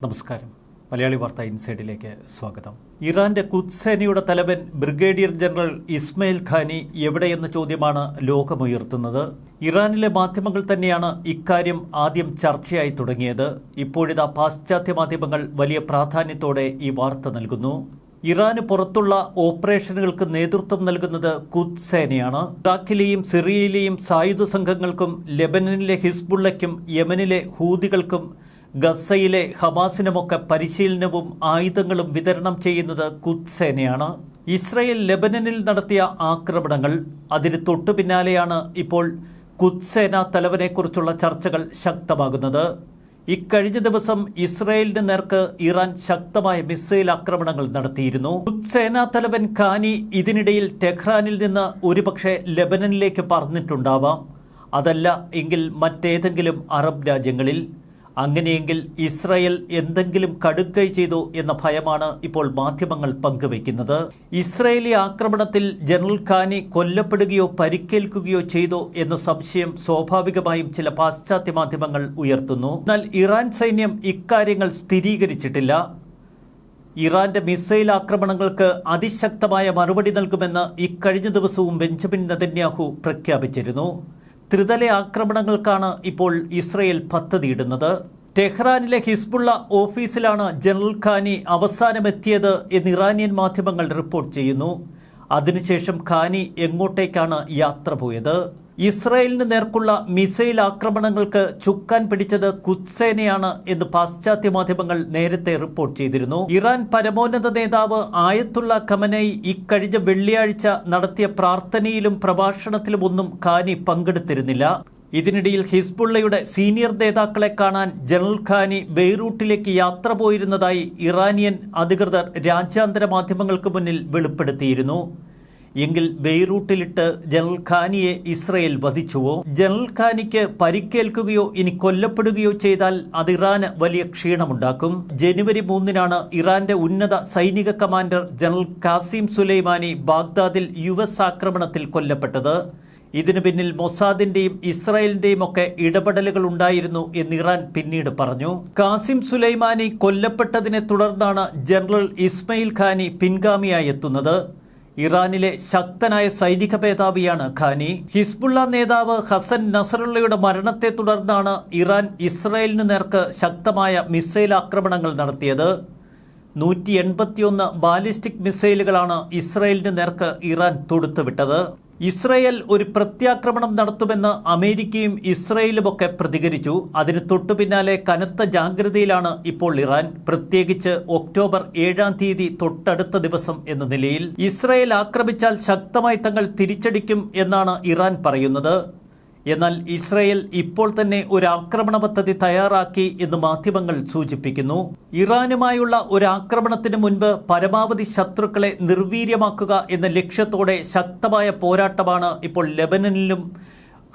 നമസ്കാരം. മലയാളി വാർത്ത ഇൻസൈഡിലേക്ക് സ്വാഗതം. ഇറാന്റെ ഖുദ്സ് സേനയുടെ തലവൻ ബ്രിഗേഡിയർ ജനറൽ ഇസ്മയിൽ ഖാനി എവിടെയെന്ന ചോദ്യമാണ് ലോകമുയർത്തുന്നത്. ഇറാനിലെ മാധ്യമങ്ങൾ തന്നെയാണ് ഇക്കാര്യം ആദ്യം ചർച്ചയായി തുടങ്ങിയത്. ഇപ്പോഴിതാ പാശ്ചാത്യ മാധ്യമങ്ങൾ വലിയ പ്രാധാന്യത്തോടെ ഈ വാർത്ത നൽകുന്നു. ഇറാന് പുറത്തുള്ള ഓപ്പറേഷനുകൾക്ക് നേതൃത്വം നൽകുന്നത് ഖുദ്സ് സേനയാണ്. ഇറാഖിലെയും സിറിയയിലെയും സായുധ സംഘങ്ങൾക്കും ലെബനനിലെ ഹിസ്ബുള്ളയ്ക്കും യമനിലെ ഹൂതികൾക്കും ഗസയിലെ ഹമാസിനുമൊക്കെ പരിശീലനവും ആയുധങ്ങളും വിതരണം ചെയ്യുന്നത് ഖുദ്സ് സേനയാണ്. ഇസ്രയേൽ ലെബനനിൽ നടത്തിയ ആക്രമണങ്ങൾ, അതിന് തൊട്ടു പിന്നാലെയാണ് ഇപ്പോൾ ഖുദ്സ് സേന തലവനെക്കുറിച്ചുള്ള ചർച്ചകൾ ശക്തമാകുന്നത്. ഇക്കഴിഞ്ഞ ദിവസം ഇസ്രയേലിന് നേർക്ക് ഇറാൻ ശക്തമായ മിസൈൽ ആക്രമണങ്ങൾ നടത്തിയിരുന്നു. ഖുദ്സ് സേനാ തലവൻ ഖാനി ഇതിനിടയിൽ ടെഹ്റാനിൽ നിന്ന് ഒരുപക്ഷെ ലെബനനിലേക്ക് പറന്നിട്ടുണ്ടാവാം. അതല്ല എങ്കിൽ മറ്റേതെങ്കിലും അറബ് രാജ്യങ്ങളിൽ. അങ്ങനെയെങ്കിൽ ഇസ്രായേൽ എന്തെങ്കിലും കടുക്കൈ ചെയ്തു എന്ന ഭയമാണ് ഇപ്പോൾ മാധ്യമങ്ങൾ പങ്കുവയ്ക്കുന്നത്. ഇസ്രായേലി ആക്രമണത്തിൽ ജനറൽ ഖാനി കൊല്ലപ്പെടുകയോ പരിക്കേൽക്കുകയോ ചെയ്തോ എന്ന സംശയം സ്വാഭാവികമായും ചില പാശ്ചാത്യ മാധ്യമങ്ങൾ ഉയർത്തുന്നു. എന്നാൽ ഇറാൻ സൈന്യം ഇക്കാര്യങ്ങൾ സ്ഥിരീകരിച്ചിട്ടില്ല. ഇറാന്റെ മിസൈൽ ആക്രമണങ്ങൾക്ക് അതിശക്തമായ മറുപടി നൽകുമെന്ന് ഇക്കഴിഞ്ഞ ദിവസവും ബെഞ്ചമിൻ നെതന്യാഹു പ്രഖ്യാപിച്ചിരുന്നു. ത്രിതല ആക്രമണങ്ങൾക്കാണ് ഇപ്പോൾ ഇസ്രയേൽ പദ്ധതിയിടുന്നത്. ടെഹ്റാനിലെ ഹിസ്ബുള്ള ഓഫീസിലാണ് ജനറൽ ഖാനി അവസാനമെത്തിയത് എന്ന് ഇറാനിയൻ മാധ്യമങ്ങൾ റിപ്പോർട്ട് ചെയ്യുന്നു. അതിനുശേഷം ഖാനി എങ്ങോട്ടേക്കാണ് യാത്ര പോയത്? ഇസ്രായേലിന് നേർക്കുള്ള മിസൈൽ ആക്രമണങ്ങൾക്ക് ചുക്കാൻ പിടിച്ചത് ഖുദ്സ് സേനയാണ് എന്ന് പാശ്ചാത്യ മാധ്യമങ്ങൾ നേരത്തെ റിപ്പോർട്ട് ചെയ്തിരുന്നു. ഇറാൻ പരമോന്നത നേതാവ് ആയത്തുള്ള ഖമനയി ഇക്കഴിഞ്ഞ വെള്ളിയാഴ്ച നടത്തിയ പ്രാർത്ഥനയിലും പ്രഭാഷണത്തിലുമൊന്നും ഖാനി പങ്കെടുത്തിരുന്നില്ല. ഇതിനിടയിൽ ഹിസ്ബുള്ളയുടെ സീനിയർ നേതാക്കളെ കാണാൻ ജനറൽ ഖാനി ബെയ്റൂട്ടിലേക്ക് യാത്ര പോയിരുന്നതായി ഇറാനിയൻ അധികൃതർ രാജ്യാന്തര മാധ്യമങ്ങൾക്ക് മുന്നിൽ വെളിപ്പെടുത്തിയിരുന്നു. എങ്കിൽ ബെയ്റൂട്ടിലിട്ട് ജനറൽ ഖാനിയെ ഇസ്രയേൽ വധിച്ചുവോ? ജനറൽ ഖാനിക്ക് പരിക്കേൽക്കുകയോ ഇനി കൊല്ലപ്പെടുകയോ ചെയ്താൽ അത് ഇറാന് വലിയ ക്ഷീണമുണ്ടാക്കും. ജനുവരി 3-നാണ് ഇറാന്റെ ഉന്നത സൈനിക കമാൻഡർ ജനറൽ ഖാസിം സുലൈമാനി ബാഗ്ദാദിൽ US ആക്രമണത്തിൽ കൊല്ലപ്പെട്ടത്. ഇതിനു പിന്നിൽ മൊസാദിന്റെയും ഇസ്രായേലിന്റെയും ഒക്കെ ഇടപെടലുകൾ ഉണ്ടായിരുന്നു എന്ന് ഇറാൻ പിന്നീട് പറഞ്ഞു. ഖാസിം സുലൈമാനി കൊല്ലപ്പെട്ടതിനെ തുടർന്നാണ് ജനറൽ ഇസ്മയിൽ ഖാനി പിൻഗാമിയായി എത്തുന്നത്. ഇറാനിലെ ശക്തനായ സൈനിക മേധാവിയാണ് ഖാനി. ഹിസ്ബുള്ള നേതാവ് ഹസൻ നസറുള്ളയുടെ മരണത്തെ തുടർന്നാണ് ഇറാൻ ഇസ്രായേലിന് നേർക്ക് ശക്തമായ മിസൈൽ ആക്രമണങ്ങൾ നടത്തിയത്. 181 ബാലിസ്റ്റിക് മിസൈലുകളാണ് ഇസ്രായേലിന് നേർക്ക് ഇറാൻ തൊടുത്തുവിട്ടത്. ഇസ്രായേൽ ഒരു പ്രത്യാക്രമണം നടത്തുമെന്ന് അമേരിക്കയും ഇസ്രായേലുമൊക്കെ പ്രതികരിച്ചു. അതിന് തൊട്ടു പിന്നാലെ കനത്ത ജാഗ്രതയിലാണ് ഇപ്പോൾ ഇറാൻ. പ്രത്യേകിച്ച് ഒക്ടോബർ 7-ാം തീയതി തൊട്ടടുത്ത ദിവസം എന്ന നിലയിൽ ഇസ്രായേൽ ആക്രമിച്ചാൽ ശക്തമായി തങ്ങൾ തിരിച്ചടിക്കും എന്നാണ് ഇറാൻ പറയുന്നത്. എന്നാൽ ഇസ്രായേൽ ഇപ്പോൾ തന്നെ ഒരു ആക്രമണ പദ്ധതി തയ്യാറാക്കി എന്ന് മാധ്യമങ്ങൾ സൂചിപ്പിക്കുന്നു. ഇറാനുമായുള്ള ഒരു ആക്രമണത്തിന് മുൻപ് പരമാവധി ശത്രുക്കളെ നിർവീര്യമാക്കുക എന്ന ലക്ഷ്യത്തോടെ ശക്തമായ പോരാട്ടമാണ് ഇപ്പോൾ ലെബനനിലും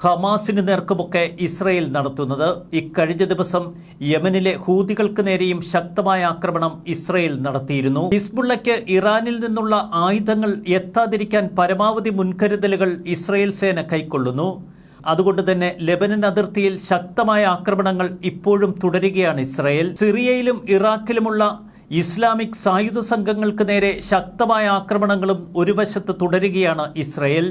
ഹമാസിന് നേർക്കുമൊക്കെ ഇസ്രായേൽ നടത്തുന്നത്. ഇക്കഴിഞ്ഞ ദിവസം യമനിലെ ഹൂതികൾക്ക് നേരെയും ശക്തമായ ആക്രമണം ഇസ്രായേൽ നടത്തിയിരുന്നു. ഹിസ്ബുള്ളയ്ക്ക് ഇറാനിൽ നിന്നുള്ള ആയുധങ്ങൾ എത്താതിരിക്കാൻ പരമാവധി മുൻകരുതലുകൾ ഇസ്രായേൽ സേന കൈക്കൊള്ളുന്നു. അതുകൊണ്ട് തന്നെ ലെബനൻ അതിർത്തിയിൽ ശക്തമായ ആക്രമണങ്ങൾ ഇപ്പോഴും തുടരുകയാണ് ഇസ്രായേൽ. സിറിയയിലും ഇറാഖിലുമുള്ള ഇസ്ലാമിക് സായുധ സംഘങ്ങൾക്ക് നേരെ ശക്തമായ ആക്രമണങ്ങളും ഒരു വശത്ത് തുടരുകയാണ് ഇസ്രായേൽ.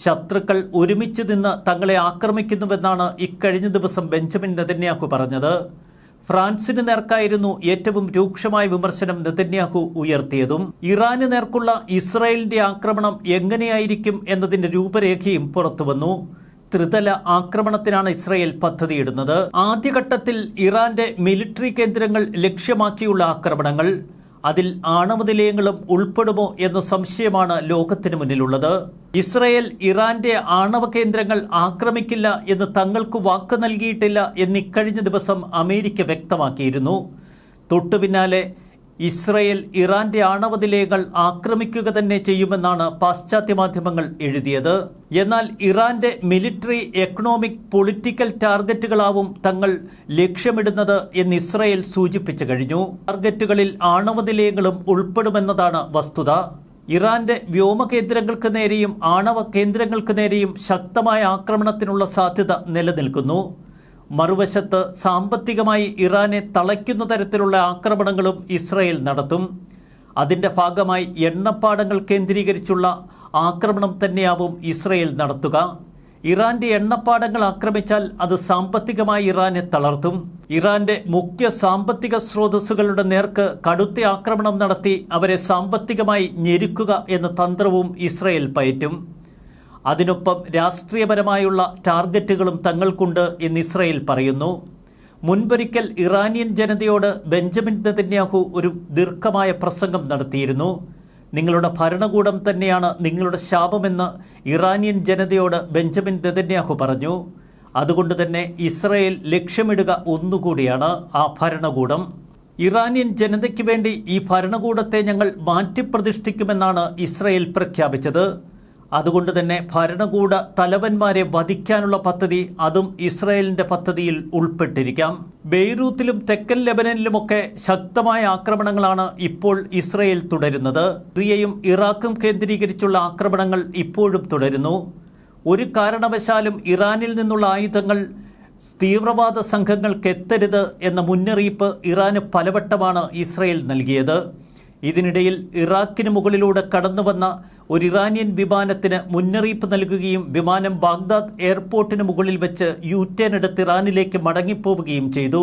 ശത്രുക്കൾ ഒരുമിച്ച് നിന്ന് തങ്ങളെ ആക്രമിക്കുന്നുവെന്നാണ് ഇക്കഴിഞ്ഞ ദിവസം ബെഞ്ചമിൻ നെതന്യാഹു പറഞ്ഞത്. ഫ്രാൻസിന് നേർക്കായിരുന്നു ഏറ്റവും രൂക്ഷമായ വിമർശനം നെതന്യാഹു ഉയർത്തിയതും. ഇറാന് നേർക്കുള്ള ഇസ്രായേലിന്റെ ആക്രമണം എങ്ങനെയായിരിക്കും എന്നതിന്റെ രൂപരേഖയും പുറത്തുവന്നു. ത്രിതല ആക്രമണത്തിനാണ് ഇസ്രായേൽ പദ്ധതിയിടുന്നത്. ആദ്യഘട്ടത്തിൽ ഇറാന്റെ മിലിറ്ററി കേന്ദ്രങ്ങൾ ലക്ഷ്യമാക്കിയുള്ള ആക്രമണങ്ങൾ, അതിൽ ആണവ നിലയങ്ങളും ഉൾപ്പെടുമോ എന്ന സംശയമാണ് ലോകത്തിന് മുന്നിലുള്ളത്. ഇസ്രായേൽ ഇറാന്റെ ആണവ കേന്ദ്രങ്ങൾ ആക്രമിക്കില്ല എന്ന് തങ്ങൾക്ക് വാക്ക് നൽകിയിട്ടില്ല എന്ന് ഇക്കഴിഞ്ഞ ദിവസം അമേരിക്ക വ്യക്തമാക്കിയിരുന്നു. തൊട്ടുപിന്നാലെ ഇസ്രായേൽ ഇറാന്റെ ആണവ നിലയങ്ങൾ ആക്രമിക്കുക തന്നെ ചെയ്യുമെന്നാണ് പാശ്ചാത്യ മാധ്യമങ്ങൾ എഴുതിയത്. എന്നാൽ ഇറാന്റെ മിലിറ്ററി, എക്കണോമിക്, പൊളിറ്റിക്കൽ ടാർഗറ്റുകളാവും തങ്ങൾ ലക്ഷ്യമിടുന്നത് എന്ന് ഇസ്രായേൽ സൂചിപ്പിച്ചു കഴിഞ്ഞു. ടാർഗറ്റുകളിൽ ആണവ നിലയങ്ങളും ഉൾപ്പെടുമെന്നതാണ് വസ്തുത. ഇറാന്റെ വ്യോമകേന്ദ്രങ്ങൾക്ക് നേരെയും ആണവ കേന്ദ്രങ്ങൾക്ക് നേരെയും ശക്തമായ ആക്രമണത്തിനുള്ള സാധ്യത നിലനിൽക്കുന്നു. മറുവശത്ത് സാമ്പത്തികമായി ഇറാനെ തളയ്ക്കുന്ന തരത്തിലുള്ള ആക്രമണങ്ങളും ഇസ്രയേൽ നടത്തും. അതിൻ്റെ ഭാഗമായി എണ്ണപ്പാടങ്ങൾ കേന്ദ്രീകരിച്ചുള്ള ആക്രമണം തന്നെയാവും ഇസ്രയേൽ നടത്തുക. ഇറാന്റെ എണ്ണപ്പാടങ്ങൾ ആക്രമിച്ചാൽ അത് സാമ്പത്തികമായി ഇറാനെ തളർത്തും. ഇറാന്റെ മുഖ്യ സാമ്പത്തിക സ്രോതസ്സുകളുടെ നേർക്ക് കടുത്ത ആക്രമണം നടത്തി അവരെ സാമ്പത്തികമായി ഞെരുക്കുക എന്ന തന്ത്രവും ഇസ്രയേൽ പയറ്റും. അതിനൊപ്പം രാഷ്ട്രീയപരമായുള്ള ടാർഗറ്റുകളും തങ്ങൾക്കുണ്ട് എന്ന് ഇസ്രയേൽ പറയുന്നു. മുൻപൊരിക്കൽ ഇറാനിയൻ ജനതയോട് ബെഞ്ചമിൻ നെതന്യാഹു ഒരു ദീർഘമായ പ്രസംഗം നടത്തിയിരുന്നു. നിങ്ങളുടെ ഭരണകൂടം തന്നെയാണ് നിങ്ങളുടെ ശാപമെന്ന് ഇറാനിയൻ ജനതയോട് ബെഞ്ചമിൻ നെതന്യാഹു പറഞ്ഞു. അതുകൊണ്ട് തന്നെ ഇസ്രയേൽ ലക്ഷ്യമിടുക ഒന്നുകൂടിയാണ് ആ ഭരണകൂടം. ഇറാനിയൻ ജനതയ്ക്ക് വേണ്ടി ഈ ഭരണകൂടത്തെ ഞങ്ങൾ മാറ്റിപ്രതിഷ്ഠിക്കുമെന്നാണ് ഇസ്രയേൽ പ്രഖ്യാപിച്ചത്. അതുകൊണ്ട് തന്നെ ഭരണകൂട തലവന്മാരെ വധിക്കാനുള്ള പദ്ധതി അതും ഇസ്രയേലിന്റെ പദ്ധതിയിൽ ഉൾപ്പെട്ടിരിക്കാം. ബെയ്റൂത്തിലും തെക്കൻ ലെബനനിലുമൊക്കെ ശക്തമായ ആക്രമണങ്ങളാണ് ഇപ്പോൾ ഇസ്രയേൽ തുടരുന്നത്. സിറിയയും ഇറാഖും കേന്ദ്രീകരിച്ചുള്ള ആക്രമണങ്ങൾ ഇപ്പോഴും തുടരുന്നു. ഒരു കാരണവശാലും ഇറാനിൽ നിന്നുള്ള ആയുധങ്ങൾ തീവ്രവാദ സംഘങ്ങൾക്ക് എത്തരുത് എന്ന മുന്നറിയിപ്പ് ഇറാന് പലവട്ടമാണ് ഇസ്രയേൽ നൽകിയത്. ഇതിനിടയിൽ ഇറാഖിന് മുകളിലൂടെ കടന്നുവന്ന ഒരു ഇറാനിയൻ വിമാനത്തിന് മുന്നറിയിപ്പ് നൽകുകയും വിമാനം ബാഗ്ദാദ് എയർപോർട്ടിന് മുകളിൽ വെച്ച് യു-ടേൺ എടുത്ത് ഇറാനിലേക്ക് മടങ്ങിപ്പോവുകയും ചെയ്തു.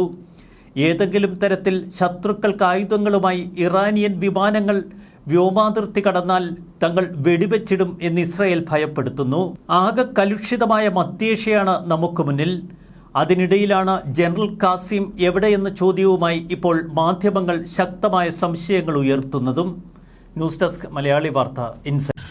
ഏതെങ്കിലും തരത്തിൽ ശത്രുക്കൾക്ക് ആയുധങ്ങളുമായി ഇറാനിയൻ വിമാനങ്ങൾ വ്യോമാതിർത്തി കടന്നാൽ തങ്ങൾ വെടിവെച്ചിടും എന്ന് ഇസ്രയേൽ ഭയപ്പെടുത്തുന്നു. ആകെ കലുഷിതമായ മധ്യേഷ്യയാണ് നമുക്ക് മുന്നിൽ. അതിനിടയിലാണ് ജനറൽ ഖാസിം എവിടെയെന്ന ചോദ്യവുമായി ഇപ്പോൾ മാധ്യമങ്ങൾ ശക്തമായ സംശയങ്ങൾ ഉയർത്തുന്നതും. ന്യൂസ് ഡെസ്ക് മലയാളി വാർത്ത ഇൻസൈറ്റ്.